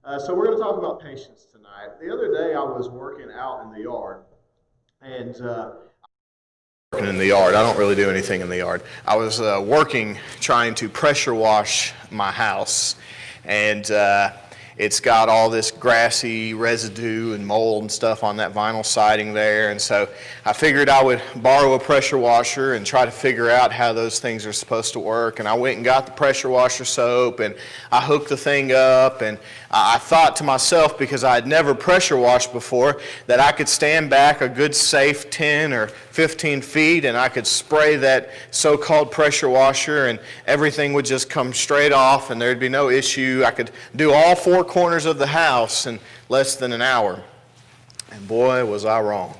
So we're going to talk about patience tonight. The other day I was working out in the yard, and working in the yard. I don't really do anything in the yard. I was working trying to pressure wash my house, and it's got all this grassy residue and mold and stuff on that vinyl siding there, and so I figured I would borrow a pressure washer and try to figure out how those things are supposed to work. And I went and got the pressure washer soap, and I hooked the thing up, and I thought to myself, because I had never pressure washed before, that I could stand back a good safe 10 or 15 feet and I could spray that so-called pressure washer and everything would just come straight off and there'd be no issue. I could do all four corners of the house in less than an hour. And boy, was I wrong.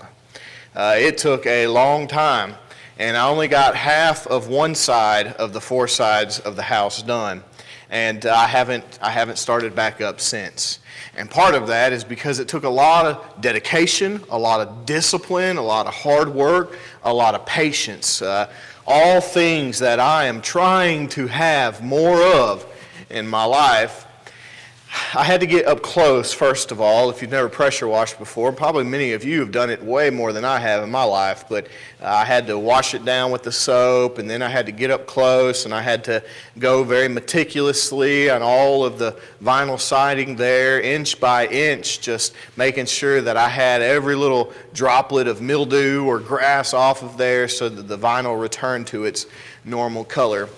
It took a long time, and I only got half of one side of the four sides of the house done. And I haven't started back up since. And part of that is because it took a lot of dedication, a lot of discipline, a lot of hard work, a lot of patience. All things that I am trying to have more of in my life. I had to get up close, first of all. If you've never pressure washed before, probably many of you have done it way more than I have in my life, but I had to wash it down with the soap, and then I had to get up close, and I had to go very meticulously on all of the vinyl siding there, inch by inch, just making sure that I had every little droplet of mildew or grass off of there so that the vinyl returned to its normal color.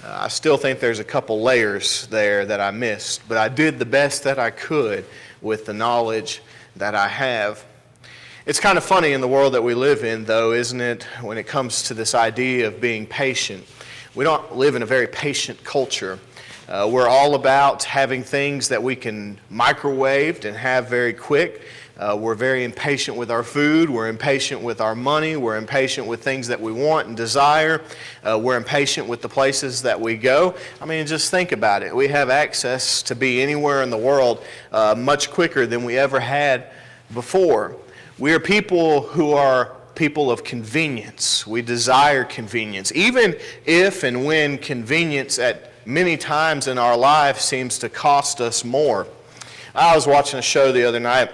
I still think there's a couple layers there that I missed, but I did the best that I could with the knowledge that I have. It's kind of funny in the world that we live in, though, isn't it, when it comes to this idea of being patient. We don't live in a very patient culture. We're all about having things that we can microwave and have very quick. We're very impatient with our food. We're impatient with our money. We're impatient with things that we want and desire. We're impatient with the places that we go. I mean, just think about it. We have access to be anywhere in the world much quicker than we ever had before. We are people who are people of convenience. We desire convenience, even if and when convenience at many times in our life seems to cost us more. I was watching a show the other night,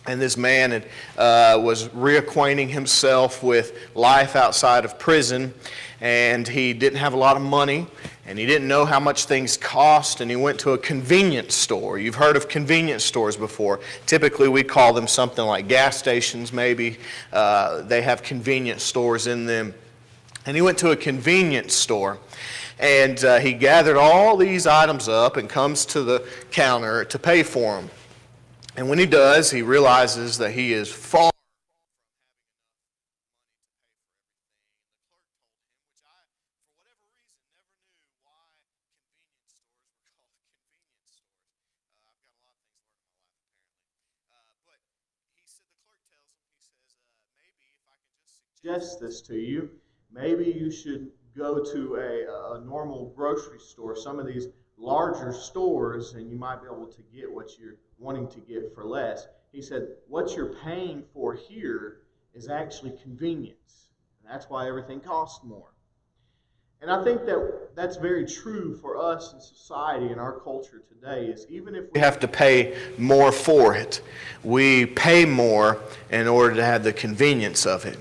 and this man was reacquainting himself with life outside of prison, and he didn't have a lot of money, and he didn't know how much things cost, and he went to a convenience store. You've heard of convenience stores before. Typically, we call them something like gas stations, maybe. They have convenience stores in them. And he went to a convenience store, and he gathered all these items up and comes to the counter to pay for them. And when he does, he realizes that he is far suggest this to you. Maybe you should go to a normal grocery store, some of these larger stores, and you might be able to get what you're wanting to get for less. He said, what you're paying for here is actually convenience. And that's why everything costs more. And I think that that's very true for us in society, in our culture today, is even if we have to pay more for it, we pay more in order to have the convenience of it,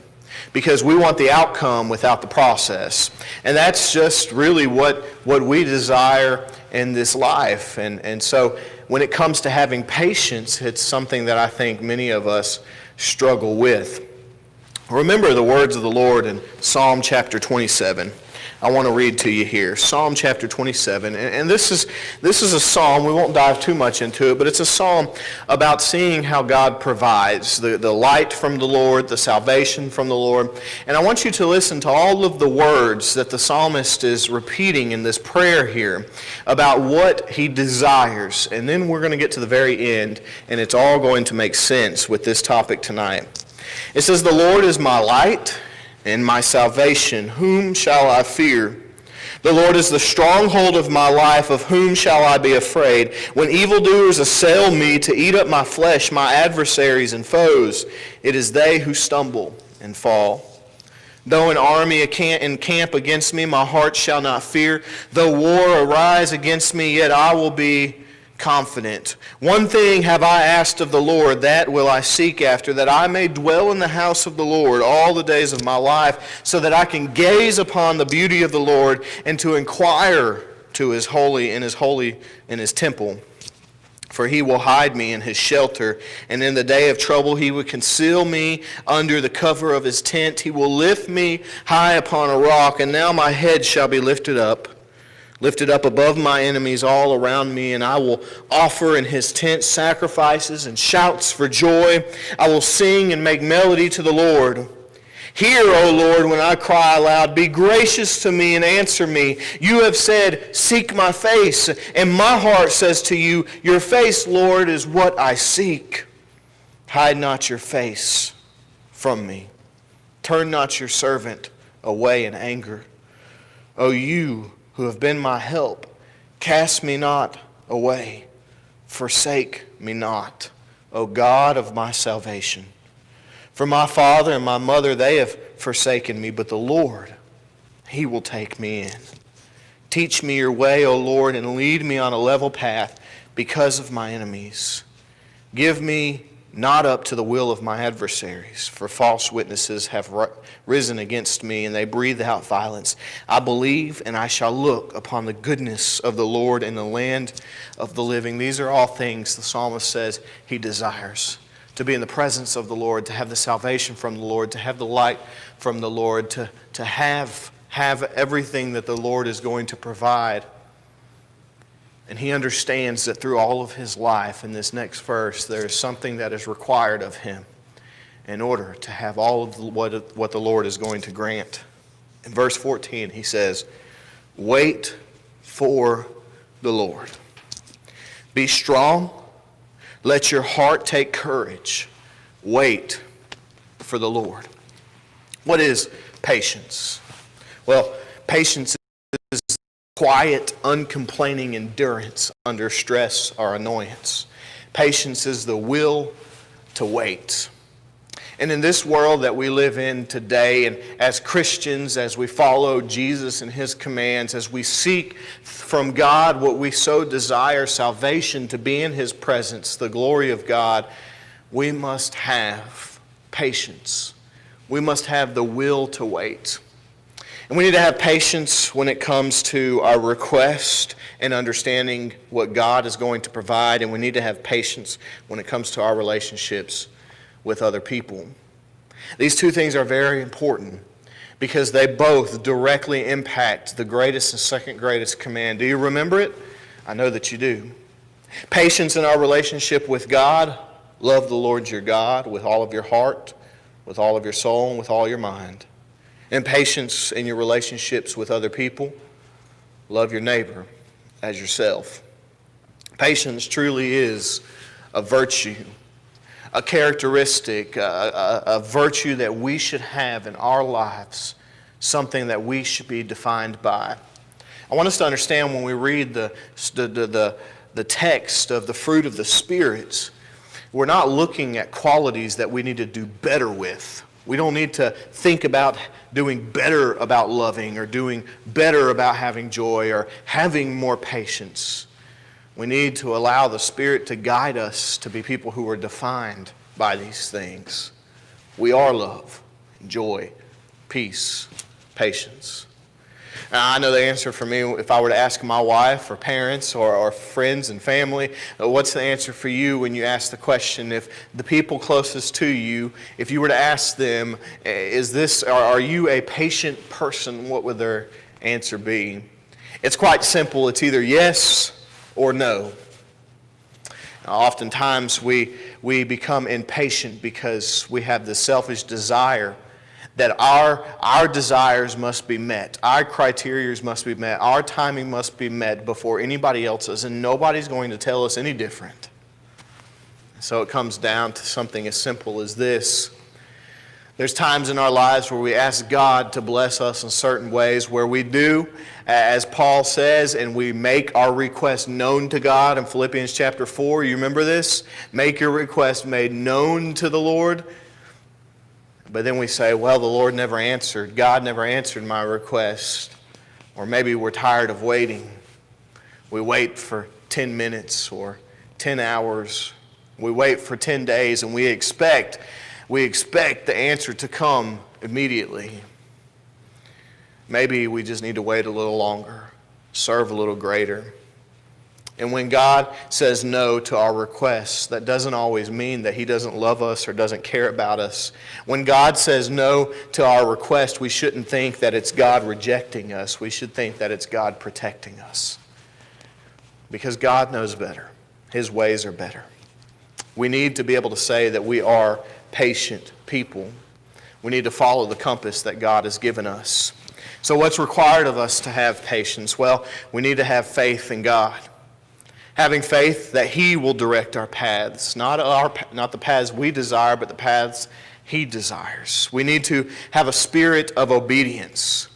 because we want the outcome without the process. And that's just really what we desire in this life. And so when it comes to having patience, it's something that I think many of us struggle with. Remember the words of the Lord in Psalm chapter 27. I want to read to you here. Psalm chapter 27. And this is a psalm. We won't dive too much into it, but it's a psalm about seeing how God provides. The light from the Lord, the salvation from the Lord. And I want you to listen to all of the words that the psalmist is repeating in this prayer here about what he desires. And then we're going to get to the very end, and it's all going to make sense with this topic tonight. It says, "The Lord is my light and my salvation, whom shall I fear? The Lord is the stronghold of my life, of whom shall I be afraid? When evildoers assail me to eat up my flesh, my adversaries and foes, it is they who stumble and fall. Though an army encamp against me, my heart shall not fear. Though war arise against me, yet I will be confident. One thing have I asked of the Lord, that will I seek after, that I may dwell in the house of the Lord all the days of my life, so that I can gaze upon the beauty of the Lord and to inquire to his holy in his temple. For he will hide me in his shelter, and in the day of trouble he will conceal me under the cover of his tent. He will lift me high upon a rock, and now my head shall be lifted up above my enemies all around me, and I will offer in his tent sacrifices and shouts for joy. I will sing and make melody to the Lord. Hear, O Lord, when I cry aloud. Be gracious to me and answer me. You have said, seek my face, and my heart says to you, your face, Lord, is what I seek. Hide not your face from me. Turn not your servant away in anger. O you who have been my help, cast me not away. Forsake me not, O God of my salvation. For my father and my mother, they have forsaken me, but the Lord, he will take me in. Teach me your way, O Lord, and lead me on a level path because of my enemies. Give me not up to the will of my adversaries, for false witnesses have risen against me, and they breathe out violence. I believe, and I shall look upon the goodness of the Lord in the land of the living. These are all things the psalmist says he desires. To be in the presence of the Lord, to have the salvation from the Lord, to have the light from the Lord, to have everything that the Lord is going to provide. And he understands that through all of his life, in this next verse, there is something that is required of him in order to have all of what the Lord is going to grant. In verse 14, he says, wait for the Lord. Be strong. Let your heart take courage. Wait for the Lord. What is patience? Well, patience is quiet, uncomplaining endurance under stress or annoyance. Patience is the will to wait. And in this world that we live in today, and as Christians, as we follow Jesus and his commands, as we seek from God what we so desire, salvation, to be in his presence, the glory of God, we must have patience. We must have the will to wait. And we need to have patience when it comes to our request and understanding what God is going to provide. And we need to have patience when it comes to our relationships with other people. These two things are very important because they both directly impact the greatest and second greatest command. Do you remember it? I know that you do. Patience in our relationship with God. Love the Lord your God with all of your heart, with all of your soul, and with all your mind. And patience in your relationships with other people. Love your neighbor as yourself. Patience truly is a virtue, a characteristic, a virtue that we should have in our lives, something that we should be defined by. I want us to understand when we read the text of the fruit of the Spirit, we're not looking at qualities that we need to do better with. We don't need to think about doing better about loving or doing better about having joy or having more patience. We need to allow the Spirit to guide us to be people who are defined by these things. We are love, joy, peace, patience. Now, I know the answer for me, if I were to ask my wife or parents or friends and family, what's the answer for you when you ask the question, if the people closest to you, if you were to ask them, are you a patient person, what would their answer be? It's quite simple. It's either yes or no. Oftentimes we become impatient because we have the selfish desire that our desires must be met, our criteria must be met, our timing must be met before anybody else's, and nobody's going to tell us any different. So it comes down to something as simple as this. There's times in our lives where we ask God to bless us in certain ways, where we do, as Paul says, and we make our request known to God in Philippians chapter 4. You remember this? Make your request made known to the Lord. But then we say, well, the Lord never answered. God never answered my request. Or maybe we're tired of waiting. We wait for 10 minutes or 10 hours. We wait for 10 days and we expect the answer to come immediately. Maybe we just need to wait a little longer, serve a little greater. And when God says no to our requests, that doesn't always mean that He doesn't love us or doesn't care about us. When God says no to our request, we shouldn't think that it's God rejecting us. We should think that it's God protecting us. Because God knows better. His ways are better. We need to be able to say that we are patient people. We need to follow the compass that God has given us. So what's required of us to have patience? Well, we need to have faith in God. Having faith that He will direct our paths, not the paths we desire, but the paths He desires. We need to have a spirit of obedience.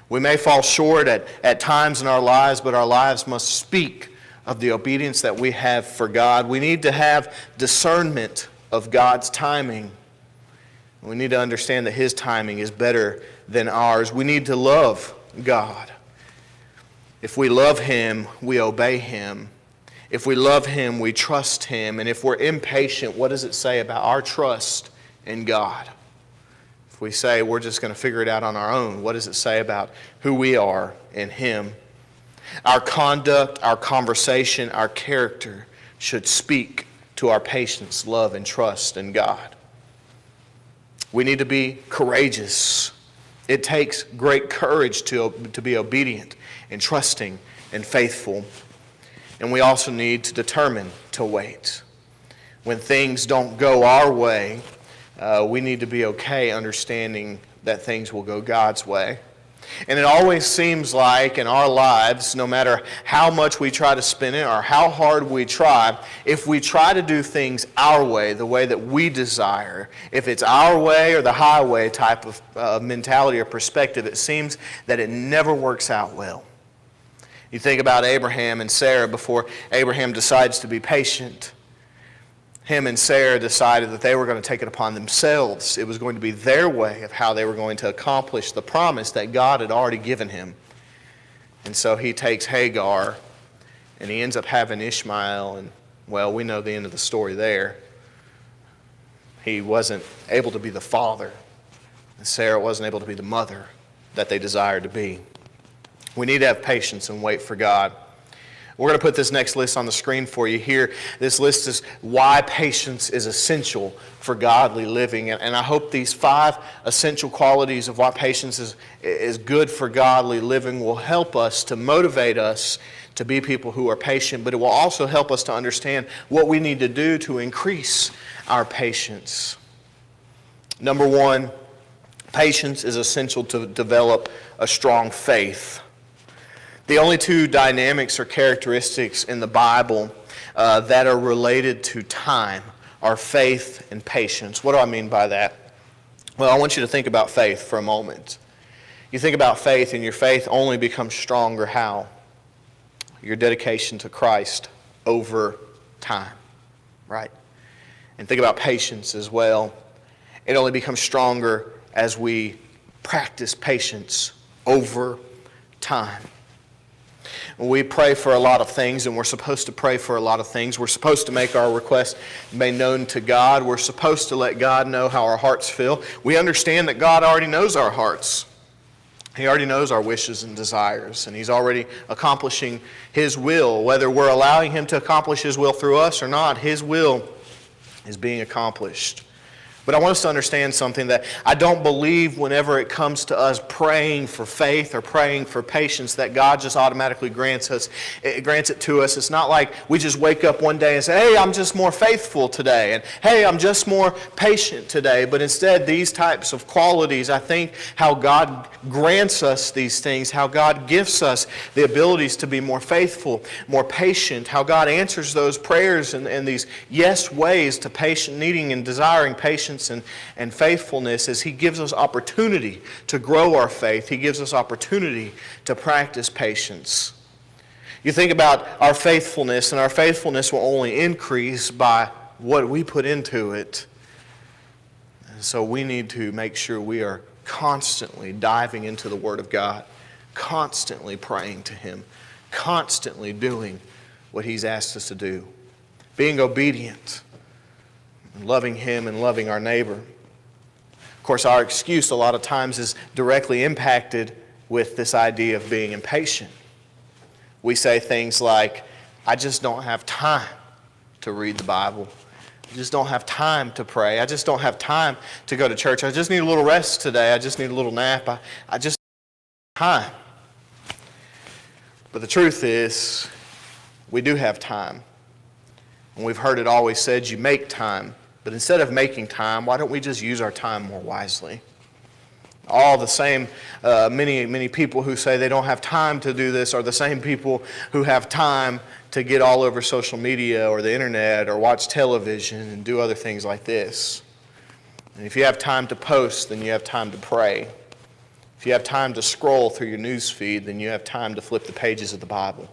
We may fall short at times in our lives, but our lives must speak of the obedience that we have for God. We need to have discernment of God's timing. We need to understand that His timing is better than ours. We need to love God. If we love Him, we obey Him. If we love Him, we trust Him. And if we're impatient, what does it say about our trust in God? If we say we're just going to figure it out on our own, what does it say about who we are in Him? Our conduct, our conversation, our character should speak to our patience, love, and trust in God. We need to be courageous. It takes great courage to be obedient and trusting and faithful. And we also need to determine to wait. When things don't go our way, we need to be okay understanding that things will go God's way. And it always seems like in our lives, no matter how much we try to spin it or how hard we try, if we try to do things our way, the way that we desire, if it's our way or the highway type of mentality or perspective, it seems that it never works out well. You think about Abraham and Sarah before Abraham decides to be patient. Him and Sarah decided that they were going to take it upon themselves. It was going to be their way of how they were going to accomplish the promise that God had already given him. And so he takes Hagar, and he ends up having Ishmael, and, well, we know the end of the story there. He wasn't able to be the father, and Sarah wasn't able to be the mother that they desired to be. We need to have patience and wait for God. We're going to put this next list on the screen for you here. This list is why patience is essential for godly living. And I hope these 5 essential qualities of why patience is good for godly living will help us to motivate us to be people who are patient, but it will also help us to understand what we need to do to increase our patience. Number 1, patience is essential to develop a strong faith. The only 2 dynamics or characteristics in the Bible that are related to time are faith and patience. What do I mean by that? Well, I want you to think about faith for a moment. You think about faith, and your faith only becomes stronger how? Your dedication to Christ over time, right? And think about patience as well. It only becomes stronger as we practice patience over time. We pray for a lot of things, and we're supposed to pray for a lot of things. We're supposed to make our requests made known to God. We're supposed to let God know how our hearts feel. We understand that God already knows our hearts. He already knows our wishes and desires, and He's already accomplishing His will. Whether we're allowing Him to accomplish His will through us or not, His will is being accomplished. But I want us to understand something, that I don't believe whenever it comes to us praying for faith or praying for patience that God just automatically grants it to us. It's not like we just wake up one day and say, hey, I'm just more faithful today, and hey, I'm just more patient today. But instead, these types of qualities, I think how God grants us these things, how God gives us the abilities to be more faithful, more patient, how God answers those prayers in these yes ways to patient, needing and desiring patience and faithfulness, is He gives us opportunity to grow our faith. He gives us opportunity to practice patience. You think about our faithfulness, and our faithfulness will only increase by what we put into it. And so we need to make sure we are constantly diving into the Word of God, constantly praying to Him, constantly doing what He's asked us to do. Being obedient, loving Him and loving our neighbor. Of course, our excuse a lot of times is directly impacted with this idea of being impatient. We say things like, I just don't have time to read the Bible. I just don't have time to pray. I just don't have time to go to church. I just need a little rest today. I just need a little nap. I just don't have time. But the truth is, we do have time. And we've heard it always said, you make time. But instead of making time, why don't we just use our time more wisely? All the same, many people who say they don't have time to do this are the same people who have time to get all over social media or the internet or watch television and do other things like this. And if you have time to post, then you have time to pray. If you have time to scroll through your news feed, then you have time to flip the pages of the Bible.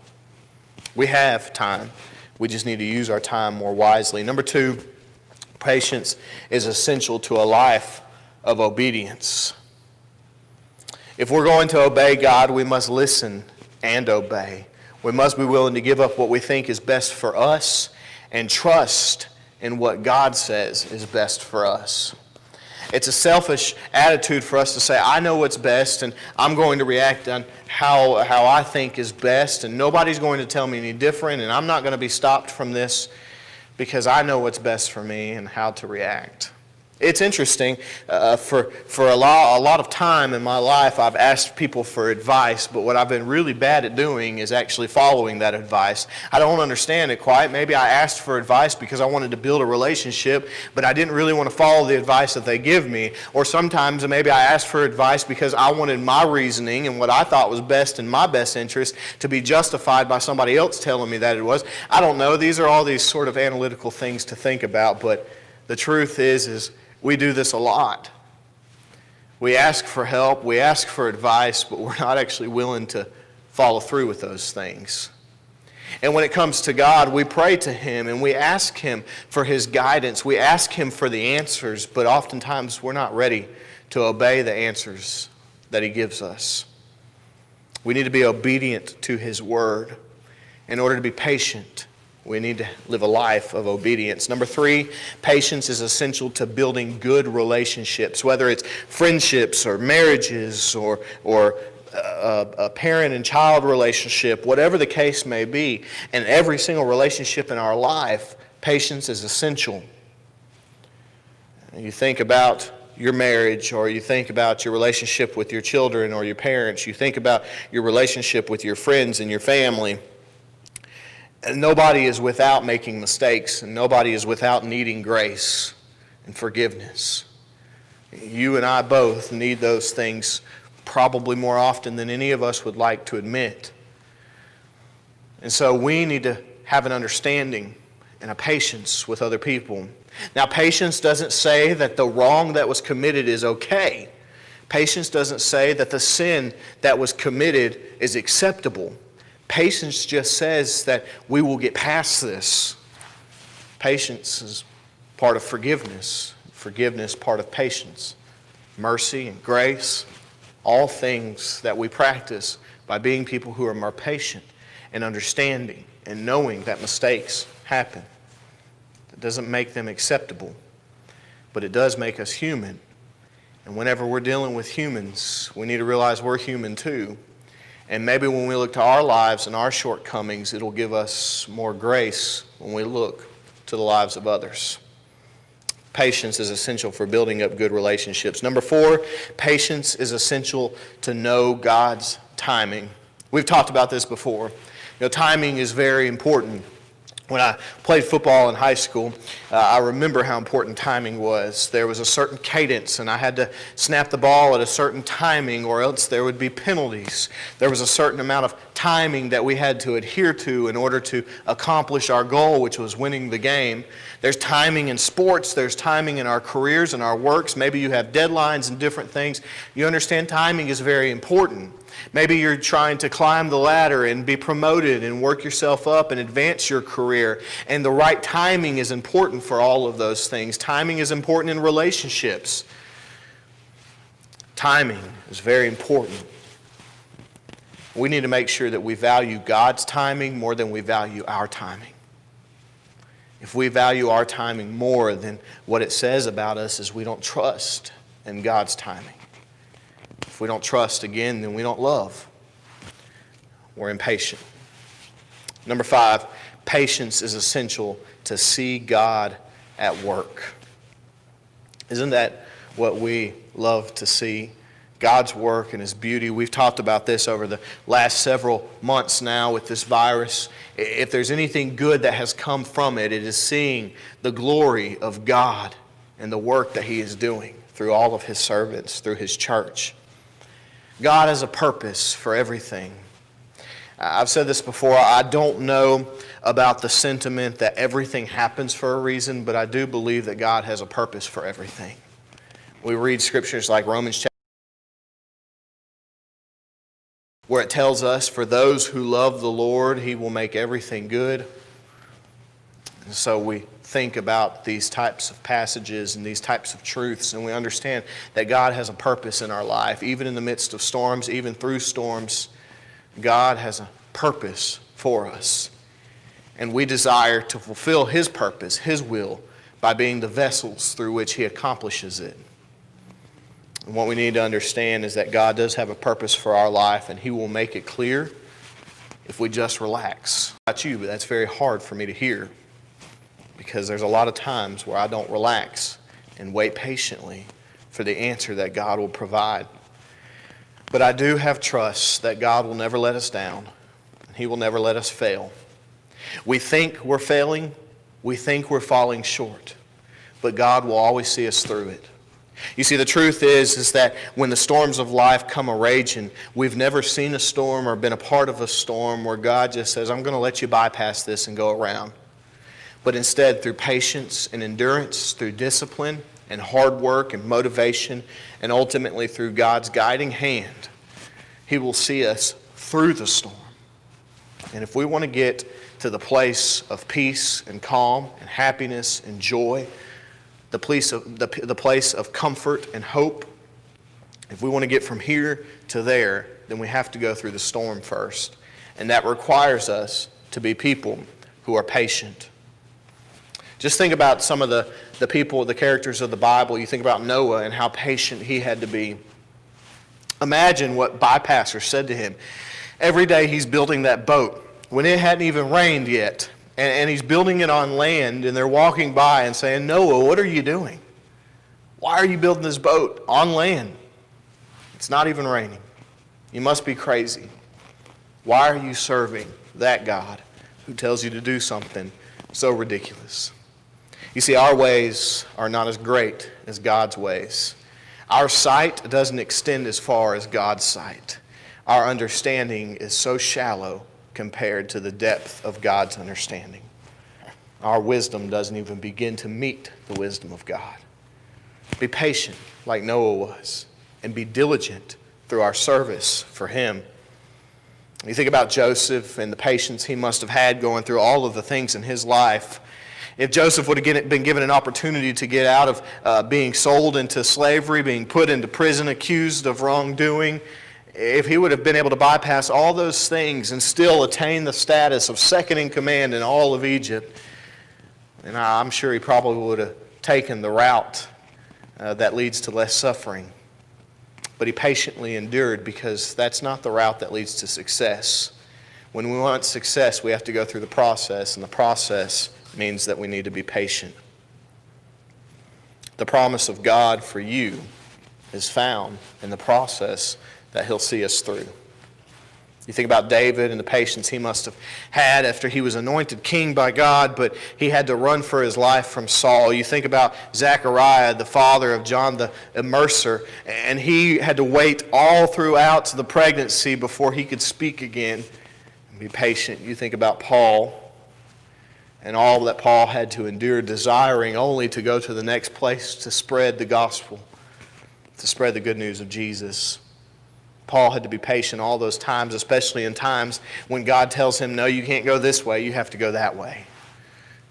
We have time. We just need to use our time more wisely. Number 2, patience is essential to a life of obedience. If we're going to obey God, we must listen and obey. We must be willing to give up what we think is best for us and trust in what God says is best for us. It's a selfish attitude for us to say, I know what's best and I'm going to react on how I think is best and nobody's going to tell me any different and I'm not going to be stopped from this because I know what's best for me and how to react. It's interesting, for a lot of time in my life, I've asked people for advice, but what I've been really bad at doing is actually following that advice. I don't understand it quite. Maybe I asked for advice because I wanted to build a relationship, but I didn't really want to follow the advice that they give me. Or sometimes maybe I asked for advice because I wanted my reasoning and what I thought was best in my best interest to be justified by somebody else telling me that it was. I don't know. These are all these sort of analytical things to think about, but the truth is we do this a lot. We ask for help, we ask for advice, but we're not actually willing to follow through with those things. And when it comes to God, we pray to Him and we ask Him for His guidance. We ask Him for the answers, but oftentimes we're not ready to obey the answers that He gives us. We need to be obedient to His Word. In order to be patient, we need to live a life of obedience. Number 3, patience is essential to building good relationships, whether it's friendships or marriages or a parent and child relationship, whatever the case may be. In every single relationship in our life, patience is essential. You think about your marriage, or you think about your relationship with your children or your parents, you think about your relationship with your friends and your family. And nobody is without making mistakes, and nobody is without needing grace and forgiveness. You and I both need those things probably more often than any of us would like to admit. And so we need to have an understanding and a patience with other people. Now, patience doesn't say that the wrong that was committed is okay. Patience doesn't say that the sin that was committed is acceptable. Patience just says that we will get past this. Patience is part of forgiveness. Forgiveness, part of patience. Mercy and grace, all things that we practice by being people who are more patient and understanding and knowing that mistakes happen. It doesn't make them acceptable, but it does make us human. And whenever we're dealing with humans, we need to realize we're human too. And maybe when we look to our lives and our shortcomings, it'll give us more grace when we look to the lives of others. Patience is essential for building up good relationships. Number 4, patience is essential to know God's timing. We've talked about this before. Timing is very important. When I played football in high school, I remember how important timing was. There was a certain cadence, and I had to snap the ball at a certain timing, or else there would be penalties. There was a certain amount of timing that we had to adhere to in order to accomplish our goal, which was winning the game. There's timing in sports. There's timing in our careers and our works. Maybe you have deadlines and different things. You understand timing is very important. Maybe you're trying to climb the ladder and be promoted and work yourself up and advance your career. And the right timing is important for all of those things. Timing is important in relationships. Timing is very important. We need to make sure that we value God's timing more than we value our timing. If we value our timing more than what it says about us is we don't trust in God's timing. If we don't trust again, then we don't love. We're impatient. Number 5, patience is essential to see God at work. Isn't that what we love to see? God's work and His beauty. We've talked about this over the last several months now with this virus. If there's anything good that has come from it, it is seeing the glory of God and the work that He is doing through all of His servants, through His church. God has a purpose for everything. I've said this before, I don't know about the sentiment that everything happens for a reason, but I do believe that God has a purpose for everything. We read scriptures like Romans chapter, where it tells us, for those who love the Lord, He will make everything good. And so we think about these types of passages and these types of truths, and we understand that God has a purpose in our life. Even in the midst of storms, even through storms, God has a purpose for us. And we desire to fulfill His purpose, His will, by being the vessels through which He accomplishes it. And what we need to understand is that God does have a purpose for our life, and He will make it clear if we just relax. Not you, but that's very hard for me to hear, because there's a lot of times where I don't relax and wait patiently for the answer that God will provide. But I do have trust that God will never let us down, and He will never let us fail. We think we're failing, we think we're falling short, but God will always see us through it. You see, the truth is that when the storms of life come a-raging, we've never seen a storm or been a part of a storm where God just says, I'm going to let you bypass this and go around. But instead, through patience and endurance, through discipline and hard work and motivation, and ultimately through God's guiding hand, He will see us through the storm. And if we want to get to the place of peace and calm and happiness and joy, the place of comfort and hope, if we want to get from here to there, then we have to go through the storm first. And that requires us to be people who are patient. Just think about some of the people, the characters of the Bible. You think about Noah and how patient he had to be. Imagine what bypassers said to him. Every day he's building that boat when it hadn't even rained yet. And he's building it on land, and they're walking by and saying, Noah, what are you doing? Why are you building this boat on land? It's not even raining. You must be crazy. Why are you serving that God who tells you to do something so ridiculous? You see, our ways are not as great as God's ways. Our sight doesn't extend as far as God's sight. Our understanding is so shallow compared to the depth of God's understanding. Our wisdom doesn't even begin to meet the wisdom of God. Be patient like Noah was, and be diligent through our service for Him. You think about Joseph and the patience he must have had going through all of the things in his life. If Joseph would have been given an opportunity to get out of being sold into slavery, being put into prison, accused of wrongdoing, if he would have been able to bypass all those things and still attain the status of second in command in all of Egypt, then I'm sure he probably would have taken the route that leads to less suffering. But he patiently endured, because that's not the route that leads to success. When we want success, we have to go through the process, and the process means that we need to be patient. The promise of God for you is found in the process that He'll see us through. You think about David and the patience he must have had after he was anointed king by God, but he had to run for his life from Saul. You think about Zechariah, the father of John the Immerser, and he had to wait all throughout the pregnancy before he could speak again and be patient. You think about Paul and all that Paul had to endure, desiring only to go to the next place to spread the gospel, to spread the good news of Jesus. Paul had to be patient all those times, especially in times when God tells him, no, you can't go this way, you have to go that way.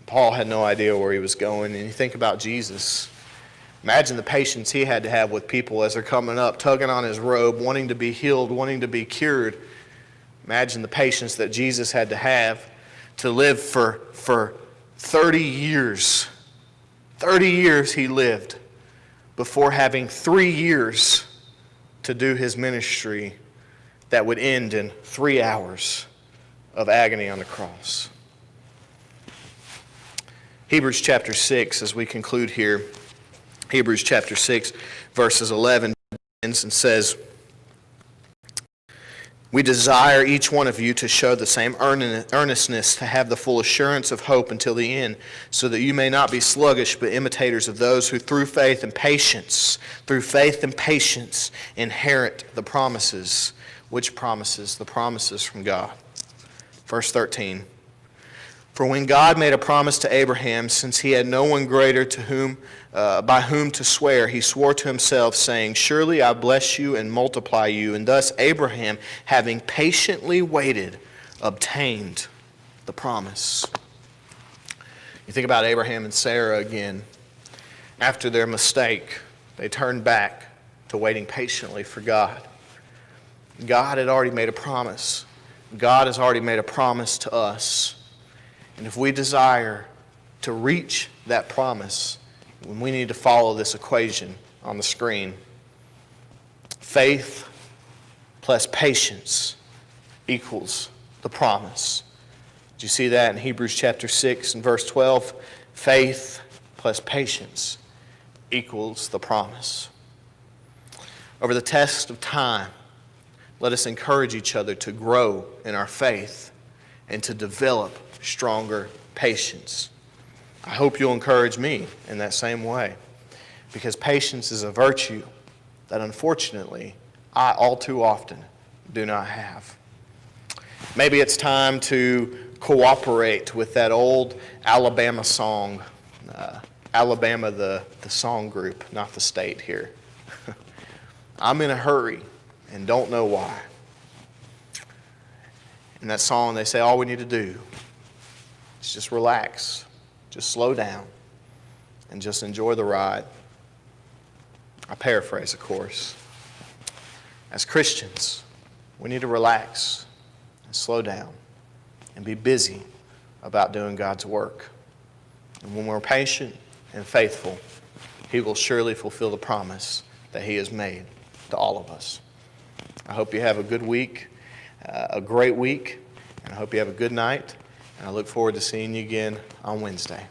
Paul had no idea where he was going. And you think about Jesus. Imagine the patience he had to have with people as they're coming up, tugging on his robe, wanting to be healed, wanting to be cured. Imagine the patience that Jesus had to have to live for 30 years. 30 years he lived before having 3 years to do his ministry that would end in 3 hours of agony on the cross. Hebrews chapter 6, as we conclude here, Hebrews chapter 6, verses 11 begins and says, "We desire each one of you to show the same earnestness, to have the full assurance of hope until the end, so that you may not be sluggish, but imitators of those who through faith and patience inherit the promises." Which promises? The promises from God. Verse 13. "For when God made a promise to Abraham, since he had no one greater by whom to swear, he swore to himself, saying, 'Surely I bless you and multiply you.' And thus Abraham, having patiently waited, obtained the promise." You think about Abraham and Sarah again. After their mistake, they turned back to waiting patiently for God. God had already made a promise. God has already made a promise to us. And if we desire to reach that promise, we need to follow this equation on the screen. Faith plus patience equals the promise. Did you see that in Hebrews chapter 6 and verse 12? Faith plus patience equals the promise. Over the test of time, let us encourage each other to grow in our faith and to develop stronger patience. I hope you'll encourage me in that same way, because patience is a virtue that unfortunately I all too often do not have. Maybe it's time to cooperate with that old Alabama song, Alabama the song group, not the state here. I'm in a hurry and don't know why. In that song they say all we need to do is just relax, just slow down, and just enjoy the ride. I paraphrase, of course. As Christians, we need to relax and slow down and be busy about doing God's work. And when we're patient and faithful, He will surely fulfill the promise that He has made to all of us. I hope you have a good week, a great week, and I hope you have a good night. And I look forward to seeing you again on Wednesday.